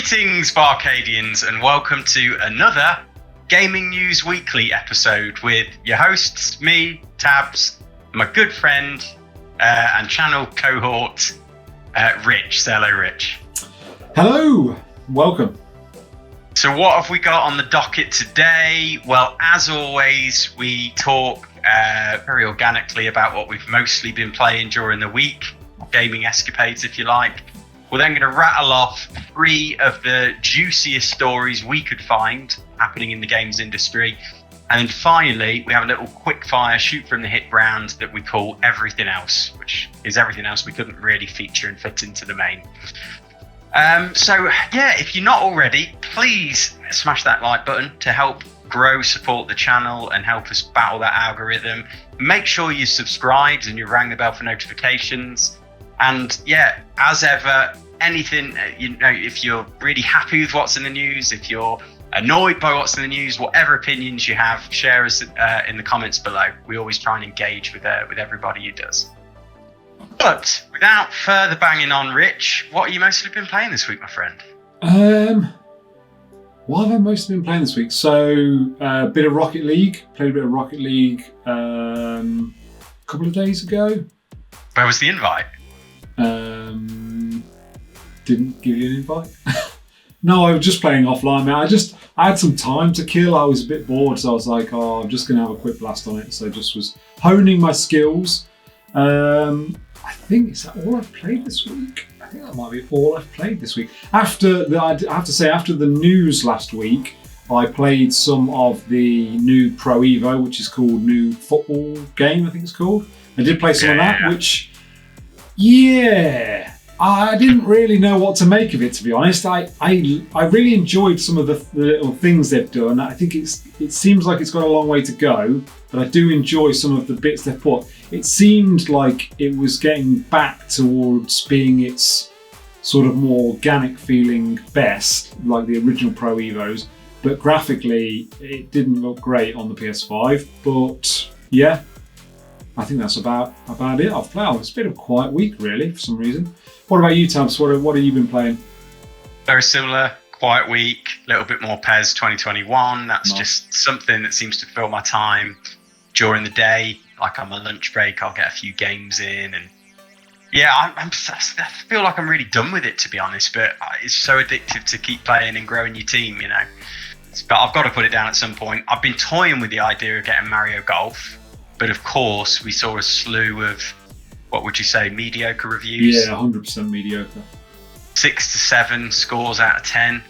Greetings, BArcadians, and welcome to another Gaming News Weekly episode with your hosts, me, Tabs, my good friend and channel cohort, Rich. Say hello, Rich. Hello, welcome. So what have we got on the docket today? Well, as always, we talk very organically about what we've mostly been playing during the week, gaming escapades, if you like. We're then going to rattle off 3 of the juiciest stories we could find happening in the games industry. And then finally, we have a little quick fire shoot from the hip round that we call Everything Else, which is everything else we couldn't really feature and fit into the main. So yeah, if you're not already, please smash that like button to help grow, support the channel and help us battle that algorithm. Make sure you subscribed and you rang the bell for notifications. And yeah, as ever, anything, if you're really happy with what's in the news, if you're annoyed by what's in the news, whatever opinions you have, share us in the comments below. We always try and engage with everybody who does. But without further banging on, Rich, what have you mostly been playing this week, my friend? What have I mostly been playing this week? So, a bit of Rocket League. Played a bit of Rocket League a couple of days ago. Where was the invite? Didn't give you an invite. No, I was just playing offline, man. I had some time to kill. I was a bit bored, so I was like, I'm just going to have a quick blast on it. So I just was honing my skills. I think, is that all I've played this week? I think that might be all I've played this week. I have to say, after the news last week, I played some of the new Pro Evo, which is called New Football Game, I think it's called. I did play some of that, which, I didn't really know what to make of it, to be honest. I really enjoyed some of the little things they've done. I think it seems like it's got a long way to go, but I do enjoy some of the bits they've put. It seemed like it was getting back towards being its sort of more organic feeling best, like the original Pro Evos, but graphically it didn't look great on the PS5. But yeah, I think that's about it. It's been a quiet week, really, for some reason. What about you, Tabs? What have you been playing? Very similar, quiet week, a little bit more PES 2021. That's just something that seems to fill my time during the day. Like on my lunch break, I'll get a few games in, and yeah, I feel like I'm really done with it, to be honest. But it's so addictive to keep playing and growing your team, But I've got to put it down at some point. I've been toying with the idea of getting Mario Golf, but of course, we saw a slew of, what would you say, mediocre reviews? Yeah, 100% mediocre. 6 to 7 scores out of 10,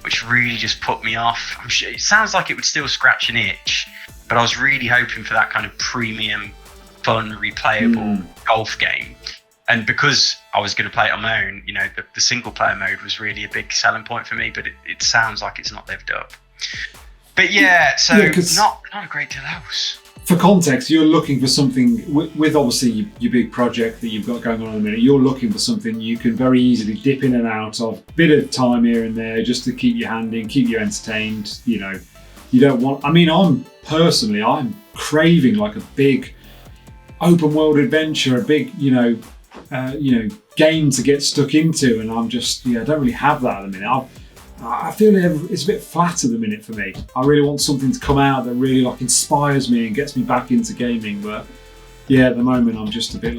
which really just put me off. I'm sure it sounds like it would still scratch an itch, but I was really hoping for that kind of premium, fun, replayable golf game. And because I was going to play it on my own, the single player mode was really a big selling point for me, but it sounds like it's not lived up. But not a great deal else. For context, you're looking for something with obviously your big project that you've got going on in a minute. You're looking for something you can very easily dip in and out of, bit of time here and there, just to keep your hand in, keep you entertained. You don't want. I'm craving like a big open world adventure, a big game to get stuck into, and I'm just I don't really have that at the minute. I feel it's a bit flat at the minute for me. I really want something to come out that really inspires me and gets me back into gaming. But yeah, at the moment I'm just a bit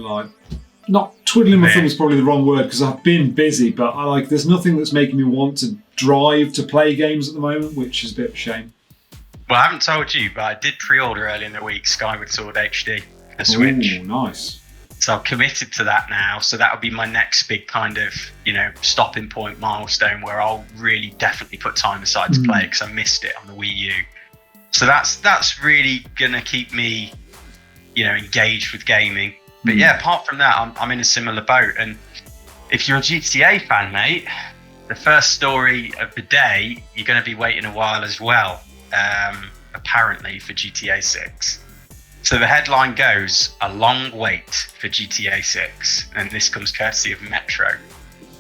not twiddling my thumbs is probably the wrong word, because I've been busy, but there's nothing that's making me want to drive to play games at the moment, which is a bit of a shame. Well, I haven't told you, but I did pre-order early in the week Skyward Sword HD, a Switch. Oh, nice. So I've committed to that now. So that'll be my next big kind of, stopping point, milestone, where I'll really definitely put time aside to play, because I missed it on the Wii U. So that's really gonna keep me, engaged with gaming. But yeah, apart from that, I'm in a similar boat. And if you're a GTA fan, mate, the first story of the day, you're gonna be waiting a while as well. Apparently for GTA 6. So the headline goes, a long wait for GTA 6, and this comes courtesy of Metro.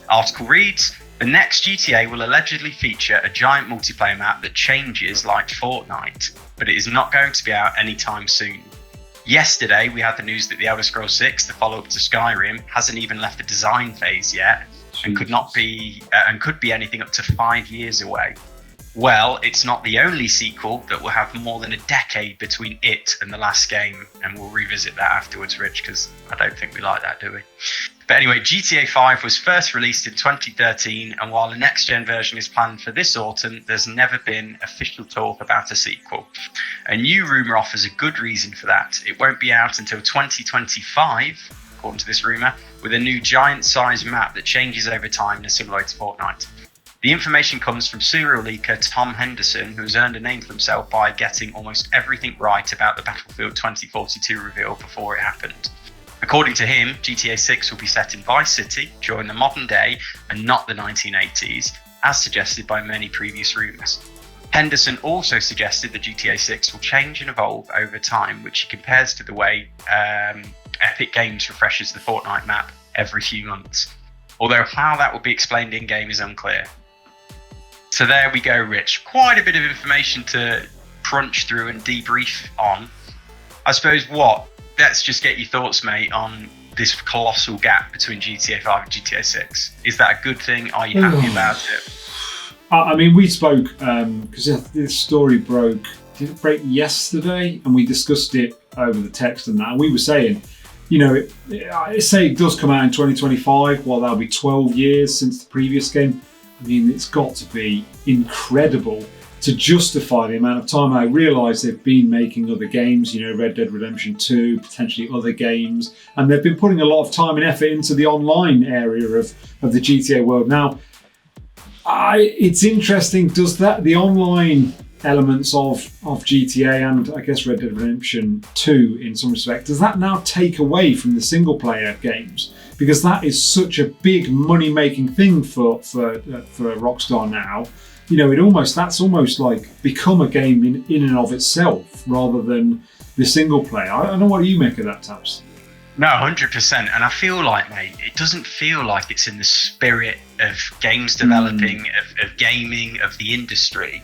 Article reads, the next GTA will allegedly feature a giant multiplayer map that changes like Fortnite, but it is not going to be out anytime soon. Yesterday, we had the news that The Elder Scrolls 6, the follow-up to Skyrim, hasn't even left the design phase yet, and could be anything up to 5 years away. Well, it's not the only sequel that will have more than a decade between it and the last game, and we'll revisit that afterwards, Rich, because I don't think we like that, do we? But anyway, GTA 5 was first released in 2013, and while the next-gen version is planned for this autumn, there's never been official talk about a sequel. A new rumour offers a good reason for that. It won't be out until 2025, according to this rumour, with a new giant-sized map that changes over time in a similar way to Fortnite. The information comes from serial leaker Tom Henderson, who has earned a name for himself by getting almost everything right about the Battlefield 2042 reveal before it happened. According to him, GTA 6 will be set in Vice City during the modern day and not the 1980s, as suggested by many previous rumours. Henderson also suggested that GTA 6 will change and evolve over time, which he compares to the way Epic Games refreshes the Fortnite map every few months. Although how that will be explained in-game is unclear. So there we go, Rich. Quite a bit of information to crunch through and debrief on. I suppose let's just get your thoughts, mate, on this colossal gap between GTA 5 and GTA 6. Is that a good thing? Are you happy about it? I mean, we spoke, because this story broke, did it break yesterday? And we discussed it over the text and that. And we were saying, you know, it does come out in 2025, well, that'll be 12 years since the previous game. I mean, it's got to be incredible to justify the amount of time. I realise they've been making other games, you know, Red Dead Redemption 2, potentially other games, and they've been putting a lot of time and effort into the online area of the GTA world. Now, it's interesting, does the online elements of GTA and I guess Red Dead Redemption 2 in some respect, does that now take away from the single player games? Because that is such a big money making thing for Rockstar now. You know, that's almost like become a game in and of itself rather than the single player. I don't know what you make of that, Tabs. No, 100%. And I feel like, mate, it doesn't feel like it's in the spirit of games developing, of gaming, of the industry.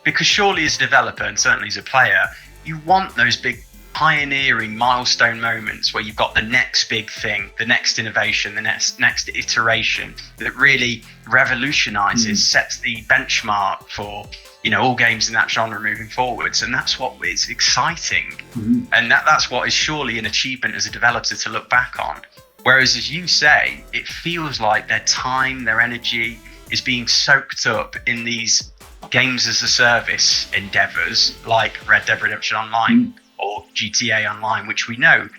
Because surely as a developer, and certainly as a player, you want those big pioneering milestone moments where you've got the next big thing, the next innovation, the next iteration that really revolutionizes, sets the benchmark for, you know, all games in that genre moving forwards. And that's what is exciting. And that's what is surely an achievement as a developer to look back on. Whereas, as you say, it feels like their time, their energy is being soaked up in these games as a service endeavors like Red Dead Redemption Online or GTA Online, which we know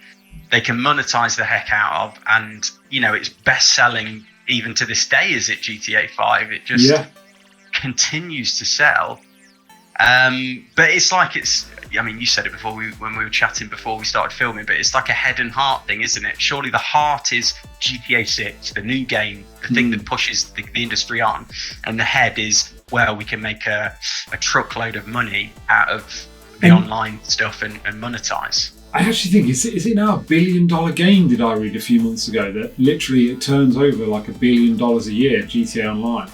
they can monetize the heck out of. And, you know, it's best selling even to this day, is it GTA 5? It just continues to sell. But it's like I mean, you said it before when we were chatting before we started filming, but it's like a head and heart thing, isn't it? Surely the heart is GTA 6, the new game, the thing that pushes the industry on. And the head is, well, we can make a truckload of money out of the online stuff and monetize. I actually think, is it now $1 billion game, did I read a few months ago, that literally it turns over like $1 billion a year, GTA Online.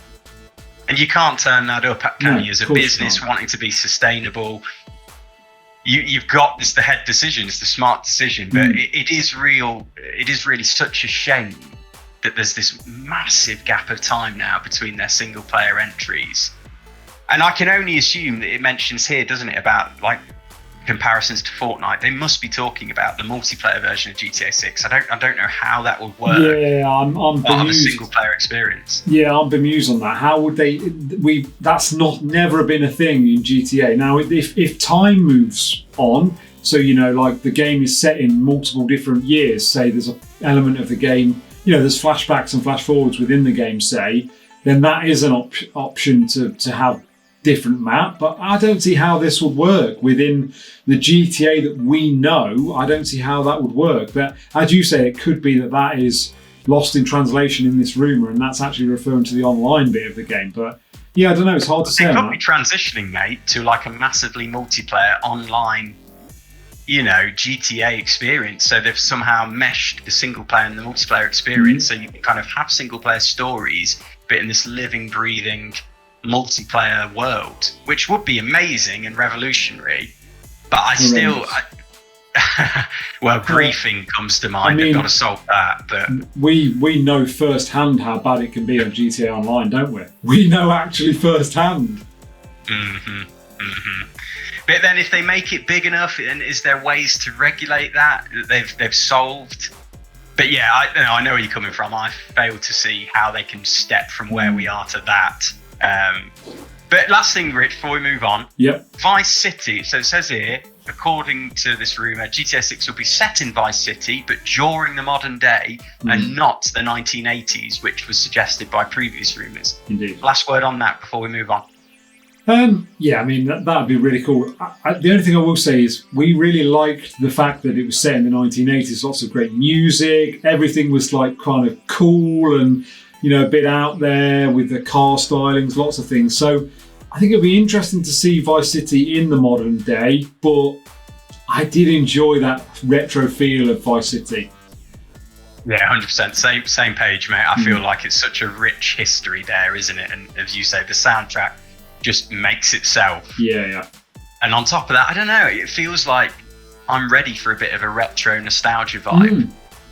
And you can't turn that up, can you? As a business wanting to be sustainable, you've got the head decision, it's the smart decision, but it is really such a shame that there's this massive gap of time now between their single player entries. And I can only assume that it mentions here, doesn't it, about like comparisons to Fortnite. They must be talking about the multiplayer version of GTA 6. I don't know how that would work. Yeah, I'm bemused. Of a single player experience. Yeah, I'm bemused on that. How would they? That's never been a thing in GTA. Now, if time moves on, so you know, like the game is set in multiple different years. Say there's an element of the game, you know, there's flashbacks and flash forwards within the game. Say, then that is an option to have different map, but I don't see how this would work within the GTA that we know. I don't see how that would work. But as you say, it could be that is lost in translation in this rumour, and that's actually referring to the online bit of the game. But yeah, I don't know, it's hard to say. They could be transitioning, mate, to like a massively multiplayer online, you know, GTA experience. So they've somehow meshed the single player and the multiplayer experience, so you can kind of have single player stories, but in this living, breathing multiplayer world, which would be amazing and revolutionary. But Well, griefing comes to mind. They've got to solve that. But we know firsthand how bad it can be on GTA Online, don't we? We know actually firsthand. But then, if they make it big enough, then is there ways to regulate that they've solved? But yeah, I know where you're coming from. I fail to see how they can step from where we are to that. But last thing, Rich, before we move on. Yep. Vice City. So it says here, according to this rumour, GTA 6 will be set in Vice City, but during the modern day and not the 1980s, which was suggested by previous rumours. Indeed. Last word on that before we move on. Yeah, I mean, that'd be really cool. The only thing I will say is we really liked the fact that it was set in the 1980s. Lots of great music. Everything was like kind of cool and, you know, a bit out there with the car stylings, lots of things. So I think it'll be interesting to see Vice City in the modern day, but I did enjoy that retro feel of Vice City. Yeah, 100%. Same page, mate. I feel like it's such a rich history there, isn't it? And as you say, the soundtrack just makes itself. Yeah. And on top of that, I don't know, it feels like I'm ready for a bit of a retro nostalgia vibe,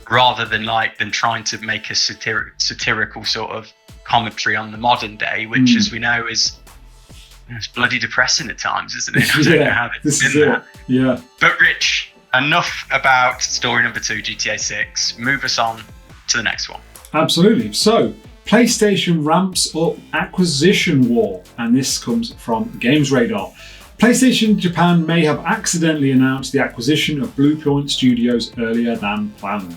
rather than trying to make a satirical sort of commentary on the modern day, which, as we know, is it's bloody depressing at times, isn't it? I don't know how they've been that. Yeah. But Rich, enough about story number 2, GTA 6. Move us on to the next one. Absolutely. So, PlayStation ramps up acquisition war, and this comes from Games Radar. PlayStation Japan may have accidentally announced the acquisition of Bluepoint Studios earlier than planned.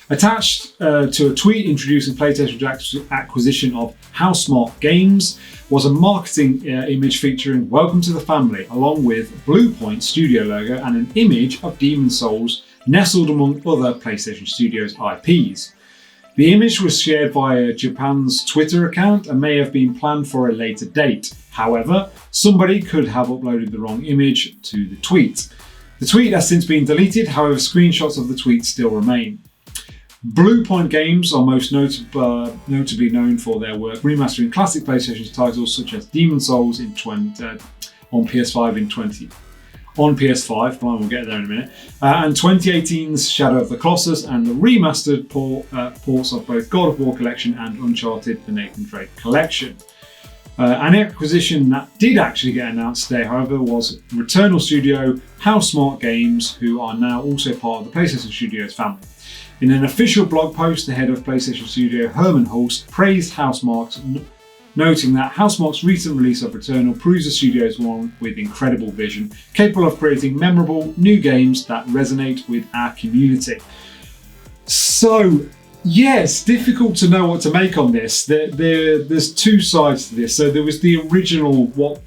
Attached to a tweet introducing PlayStation's acquisition of Housemarque Games was a marketing image featuring "Welcome to the Family," along with Bluepoint Studio logo and an image of Demon's Souls nestled among other PlayStation Studios IPs. The image was shared via Japan's Twitter account and may have been planned for a later date. However, somebody could have uploaded the wrong image to the tweet. The tweet has since been deleted, however, screenshots of the tweet still remain. Bluepoint Games are most notably known for their work remastering classic PlayStation titles such as Demon's Souls on PS5 on PS5, but we'll get there in a minute, and 2018's Shadow of the Colossus, and the remastered ports of both God of War Collection and Uncharted The Nathan Drake Collection. An acquisition that did actually get announced today, however, was Returnal Studio Housemarque Games, who are now also part of the PlayStation Studios family. In an official blog post, the head of PlayStation Studio, Herman Hulst, praised Housemarque, noting that Housemarque's recent release of Returnal proves the studio is one with incredible vision, capable of creating memorable new games that resonate with our community. So, yes, difficult to know what to make on this. There's two sides to this. So there was the original, what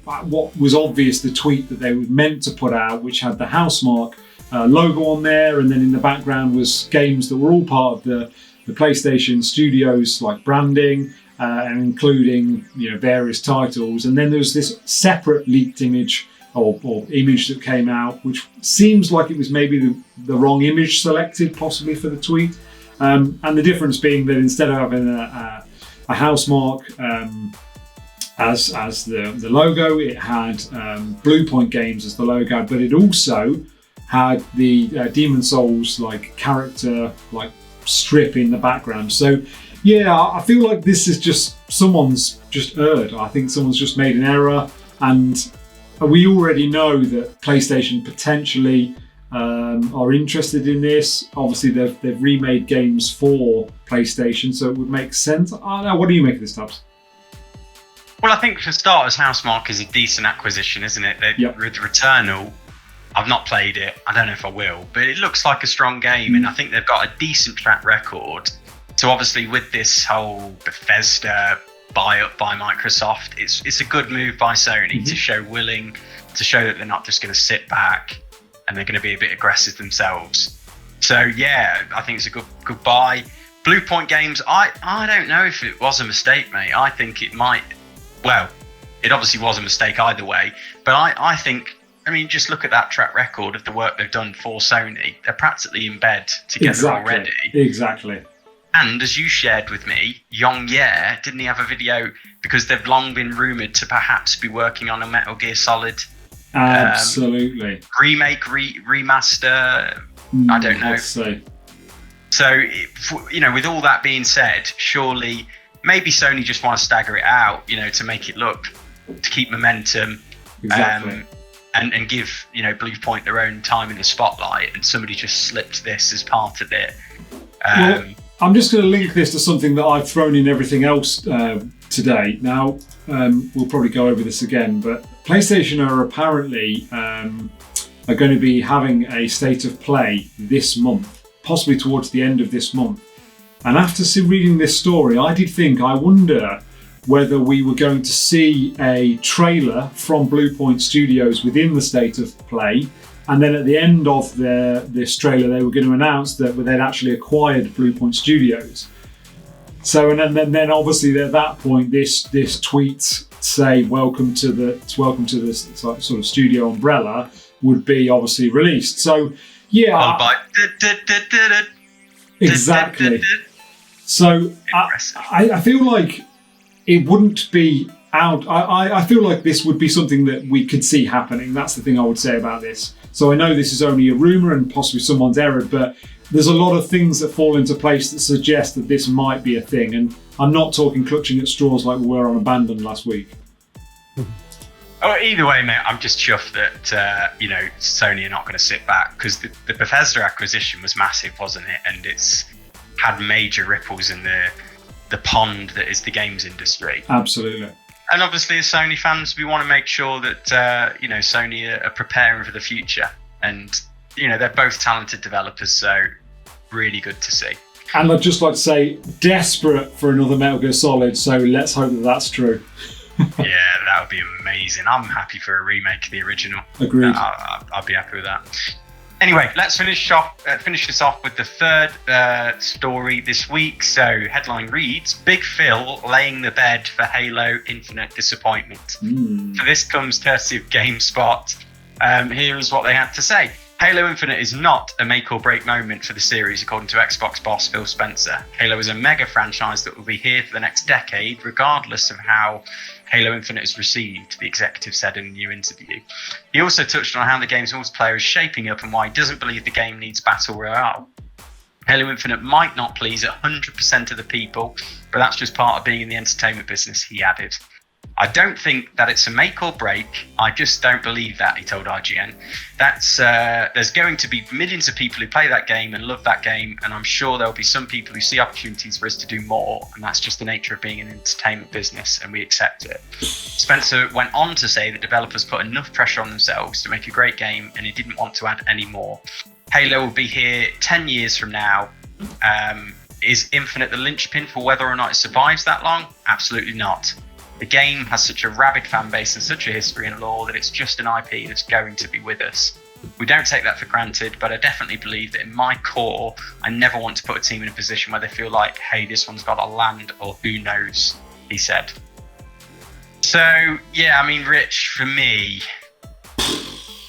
was obvious, the tweet that they were meant to put out, which had the Housemarque logo on there, and then in the background was games that were all part of the PlayStation Studios like branding. And including various titles, and then there was this separate leaked image or image that came out, which seems like it was maybe the wrong image selected, possibly for the tweet. And the difference being that instead of having a Housemarque as the logo, it had Bluepoint Games as the logo, but it also had the Demon's Souls character strip in the background. So. Yeah, I feel like this is someone's just erred. I think someone's just made an error, and we already know that PlayStation potentially are interested in this. Obviously, they've remade games for PlayStation, so it would make sense. I don't know. What do you make of this, Tubbs? Well, I think for starters, Housemarque is a decent acquisition, isn't it? Yep. With Returnal, I've not played it. I don't know if I will, but it looks like a strong game, and I think they've got a decent track record. So obviously with this whole Bethesda buy-up by Microsoft, it's a good move by Sony to show that they're not just going to sit back and they're going to be a bit aggressive themselves. So yeah, I think it's a good buy. Bluepoint Games, I don't know if it was a mistake, mate. I think it might, well, it obviously was a mistake either way, but I think, just look at that track record of the work they've done for Sony. They're practically in bed together already. Exactly. And as you shared with me, Yong-Ye, didn't he have a video, because they've long been rumoured to perhaps be working on a Metal Gear Solid Absolutely. Remake, remaster, I don't know. Let's see. So, with all that being said, surely maybe Sony just want to stagger it out, to make it look, to keep momentum. Exactly. And give, Bluepoint their own time in the spotlight, and somebody just slipped this as part of it. Well, I'm just going to link this to something that I've thrown in everything else today. Now, we'll probably go over this again, but PlayStation are apparently are going to be having a state of play this month, possibly towards the end of this month. And after reading this story, I did think, I wonder whether we were going to see a trailer from Bluepoint Studios within the state of play, and then at the end of this trailer they were going to announce that they'd actually acquired Bluepoint Studios. So and then obviously at that point this tweet say welcome to this sort of studio umbrella would be obviously released. So yeah, exactly. So I feel like it wouldn't be out. I feel like this would be something that we could see happening. That's the thing I would say about this. So I know this is only a rumour and possibly someone's error, but there's a lot of things that fall into place that suggest that this might be a thing. And I'm not talking clutching at straws like we were on Abandoned last week. Oh, either way, mate, I'm just chuffed that Sony are not going to sit back, because the Bethesda acquisition was massive, wasn't it? And it's had major ripples in the pond that is the games industry. Absolutely. And obviously, as Sony fans, we want to make sure that Sony are preparing for the future. And they're both talented developers, so really good to see. And I'd just like to say, desperate for another Metal Gear Solid. So let's hope that that's true. Yeah, that would be amazing. I'm happy for a remake of the original. Agreed. I'd be happy with that. Anyway, let's finish this off with the third story this week. So, headline reads, Big Phil laying the bed for Halo Infinite disappointment. So this comes courtesy of GameSpot. Here is what they had to say. Halo Infinite is not a make or break moment for the series, according to Xbox boss Phil Spencer. Halo is a mega franchise that will be here for the next decade, regardless of how Halo Infinite is received, the executive said in a new interview. He also touched on how the game's multiplayer is shaping up and why he doesn't believe the game needs Battle Royale. Halo Infinite might not please 100% of the people, but that's just part of being in the entertainment business, he added. I don't think that it's a make or break. I just don't believe that, he told IGN. There's going to be millions of people who play that game and love that game, and I'm sure there'll be some people who see opportunities for us to do more, and that's just the nature of being an entertainment business, and we accept it. Spencer went on to say that developers put enough pressure on themselves to make a great game, and he didn't want to add any more. Halo will be here 10 years from now. Is Infinite the linchpin for whether or not it survives that long? Absolutely not. The game has such a rabid fan base and such a history and lore that it's just an IP that's going to be with us. We don't take that for granted, but I definitely believe that in my core, I never want to put a team in a position where they feel like, hey, this one's got to land, or who knows, he said. So, yeah, I mean, Rich, for me,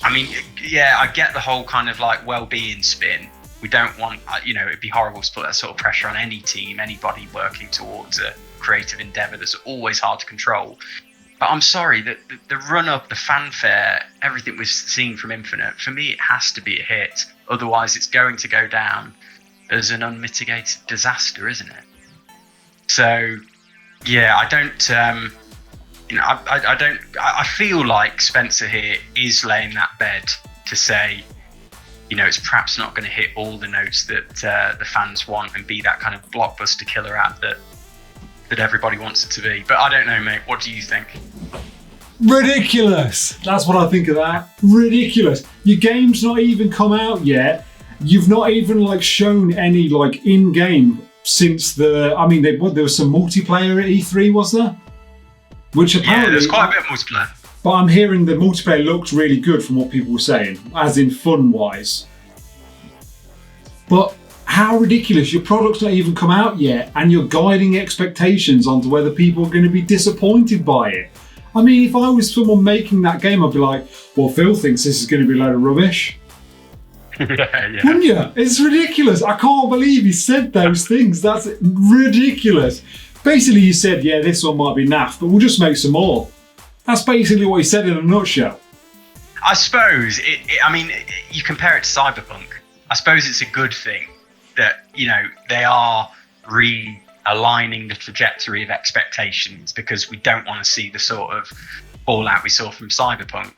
I get the whole kind of like well-being spin. We don't want, it'd be horrible to put that sort of pressure on any team, anybody working towards a creative endeavor that's always hard to control. But I'm sorry, the run-up, the fanfare, everything we've seen from Infinite, for me, it has to be a hit. Otherwise, it's going to go down as an unmitigated disaster, isn't it? So, yeah, I feel like Spencer here is laying that bed to say, it's perhaps not going to hit all the notes that the fans want and be that kind of blockbuster killer app that everybody wants it to be. But I don't know, mate. What do you think? Ridiculous. That's what I think of that. Ridiculous. Your game's not even come out yet. You've not even shown any in-game since there was some multiplayer at E3, was there? Which apparently, there's quite a bit of multiplayer. But I'm hearing the multiplayer looked really good from what people were saying, as in fun-wise. But how ridiculous. Your product's not even come out yet, and you're guiding expectations onto whether people are going to be disappointed by it. I mean, if I was someone making that game, I'd be like, well, Phil thinks this is going to be a load of rubbish. Yeah. Wouldn't you? It's ridiculous. I can't believe he said those things. That's ridiculous. Basically, he said, yeah, this one might be naff, but we'll just make some more. That's basically what he said in a nutshell. I suppose I mean, you compare it to Cyberpunk. I suppose it's a good thing that, you know, they are realigning the trajectory of expectations, because we don't want to see the sort of fallout we saw from Cyberpunk,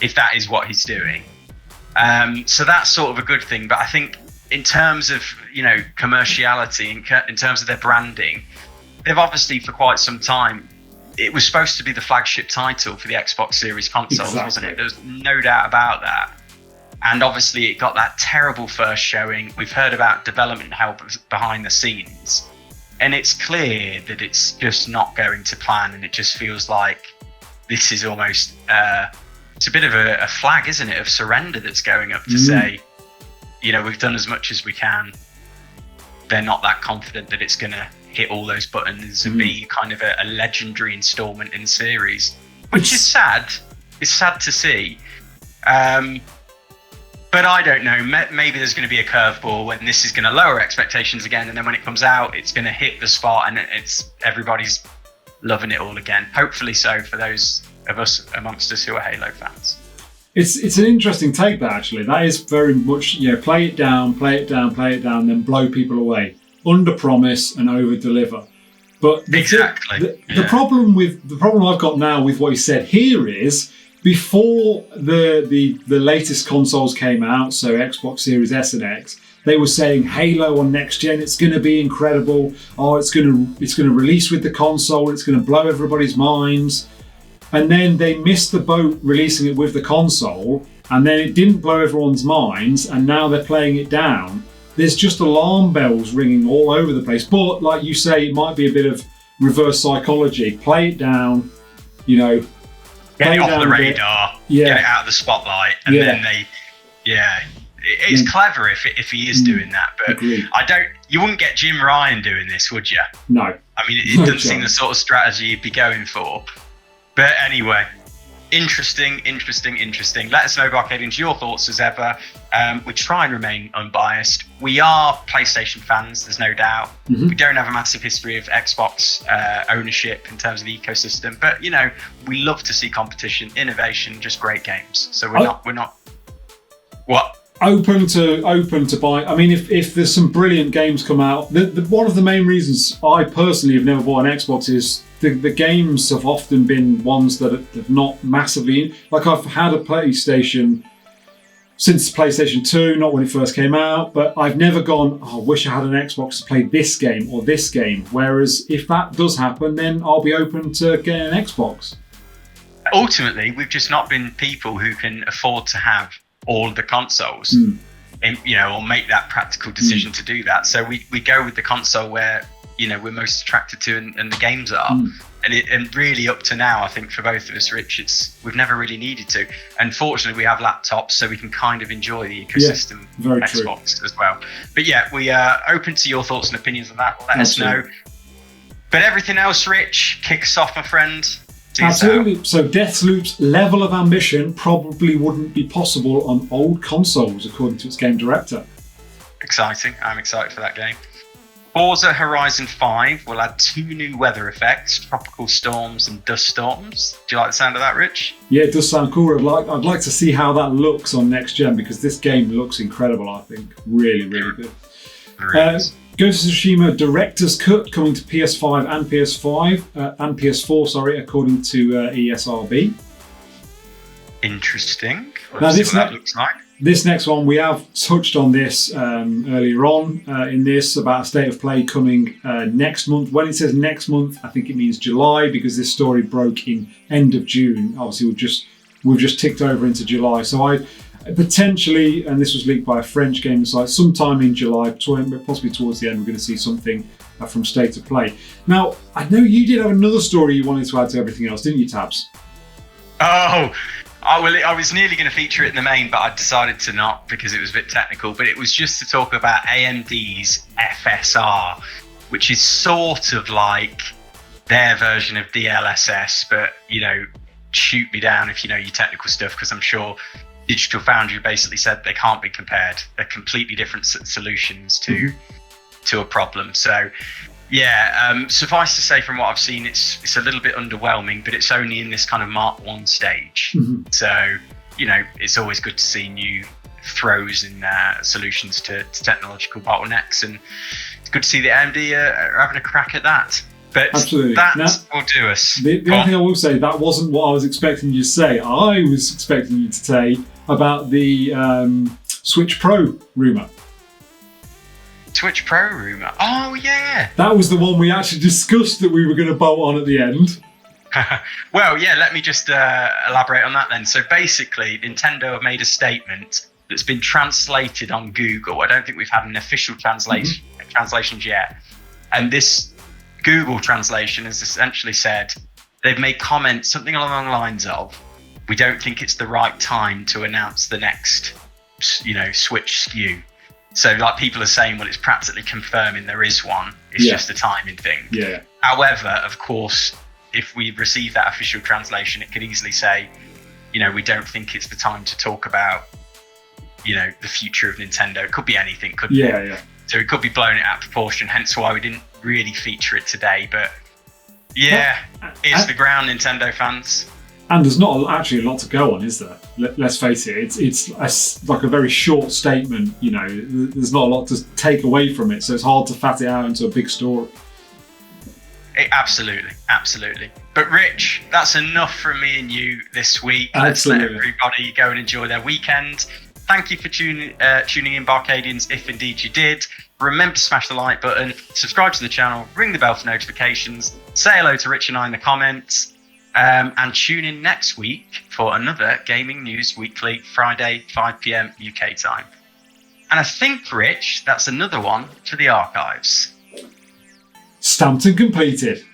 if that is what he's doing. So that's sort of a good thing. But I think in terms of, you know, commerciality, in terms of their branding, they've obviously for quite some time, it was supposed to be the flagship title for the Xbox Series consoles, wasn't it? There's no doubt about that. And obviously it got that terrible first showing. We've heard about development help behind the scenes. And it's clear that it's just not going to plan. And it just feels like this is almost, it's a bit of a flag, isn't it, of surrender that's going up to say, you know, we've done as much as we can. They're not that confident that it's going to hit all those buttons and be kind of a legendary installment in the series, which is sad. It's sad to see. But I don't know, maybe there's going to be a curveball when this is going to lower expectations again, and then when it comes out, it's going to hit the spot and everybody's loving it all again. Hopefully so, for those of us amongst us who are Halo fans. It's an interesting take, that actually. That is very much, you know, play it down, then blow people away. Under promise and over deliver. But the problem I've got now with what he said here is, before the latest consoles came out, so Xbox Series S and X, they were saying Halo on next gen, it's going to be incredible. Oh, it's going to release with the console. It's going to blow everybody's minds. And then they missed the boat releasing it with the console, and then it didn't blow everyone's minds, and now they're playing it down. There's just alarm bells ringing all over the place. But like you say, it might be a bit of reverse psychology. Play it down, you know. Get it off the radar, get it out of the spotlight, and then it's clever if he is doing that. But you wouldn't get Jim Ryan doing this, would you? No. I mean, it doesn't seem the sort of strategy you'd be going for. But anyway, interesting. Let us know, BArcadians, your thoughts as ever. We try and remain unbiased. We are PlayStation fans, there's no doubt. We don't have a massive history of Xbox ownership in terms of the ecosystem, but you know, we love to see competition, innovation, just great games. So we're not what? Open to buy. I mean, if there's some brilliant games come out, one of the main reasons I personally have never bought an Xbox is the games have often been ones that have not massively. Like, I've had a PlayStation since PlayStation 2, not when it first came out, but I've never gone, oh, I wish I had an Xbox to play this game or this game. Whereas if that does happen, then I'll be open to getting an Xbox. Ultimately, we've just not been people who can afford to have all of the consoles, and, you know, or make that practical decision to do that. So we go with the console where, you know, we're most attracted to and the games are. And really up to now, I think for both of us, Rich, we've never really needed to. Unfortunately, we have laptops, so we can kind of enjoy the ecosystem of Xbox as well. But yeah, we are open to your thoughts and opinions on that. Let us know. But everything else, Rich, kick us off, my friend. Absolutely. So Deathloop's level of ambition probably wouldn't be possible on old consoles, according to its game director. Exciting. I'm excited for that game. Forza Horizon 5 will add 2 new weather effects, tropical storms and dust storms. Do you like the sound of that, Rich? Yeah, it does sound cool. I'd like to see how that looks on next gen, because this game looks incredible, I think. Really, really good. Ghost of Tsushima Director's Cut coming to PS5 and PS4, according to ESRB. Interesting. Let's see what that looks like. This next one, we have touched on this earlier on in this, about a state of play coming next month. When it says next month, I think it means July, because this story broke in end of June. Obviously, we've just ticked over into July. So I potentially, and this was leaked by a French gaming site, sometime in July, possibly towards the end, we're going to see something from state of play. Now, I know you did have another story you wanted to add to everything else, didn't you, Tabs? Oh, I was nearly going to feature it in the main, but I decided to not because it was a bit technical. But it was just to talk about AMD's FSR, which is sort of like their version of DLSS, but, you know, shoot me down if you know your technical stuff, because I'm sure Digital Foundry basically said they can't be compared. They're completely different solutions to a problem. So, yeah, suffice to say, from what I've seen, it's a little bit underwhelming, but it's only in this kind of Mark 1 stage. So it's always good to see new throws and solutions to technological bottlenecks, and it's good to see the AMD are having a crack at that. But absolutely, that will do us. The only thing I will say, that wasn't what I was expecting you to say. I was expecting you to say about the Switch Pro rumour. Switch Pro rumour? Oh, yeah. That was the one we actually discussed that we were going to bolt on at the end. Well, yeah, let me just elaborate on that then. So basically, Nintendo have made a statement that's been translated on Google. I don't think we've had an official translations yet. And this Google translation has essentially said they've made comments, something along the lines of, we don't think it's the right time to announce the next, Switch SKU. So like people are saying, well, it's practically confirming there is one. It's just a timing thing. Yeah. However, of course, if we receive that official translation, it could easily say, we don't think it's the time to talk about, the future of Nintendo. It could be anything, couldn't it? Yeah. So it could be blown out of proportion, hence why we didn't really feature it today. But it's the ground, Nintendo fans. And there's not actually a lot to go on, is there? Let's face it, it's like a very short statement, there's not a lot to take away from it, so it's hard to fat it out into a big story. Absolutely. But Rich, that's enough from me and you this week. Absolutely. Let's let everybody go and enjoy their weekend. Thank you for tuning in, Barcadians, if indeed you did. Remember to smash the like button, subscribe to the channel, ring the bell for notifications, say hello to Rich and I in the comments, and tune in next week for another Gaming News Weekly, Friday, 5 p.m. UK time. And I think, Rich, that's another one for the archives. Stamped and completed.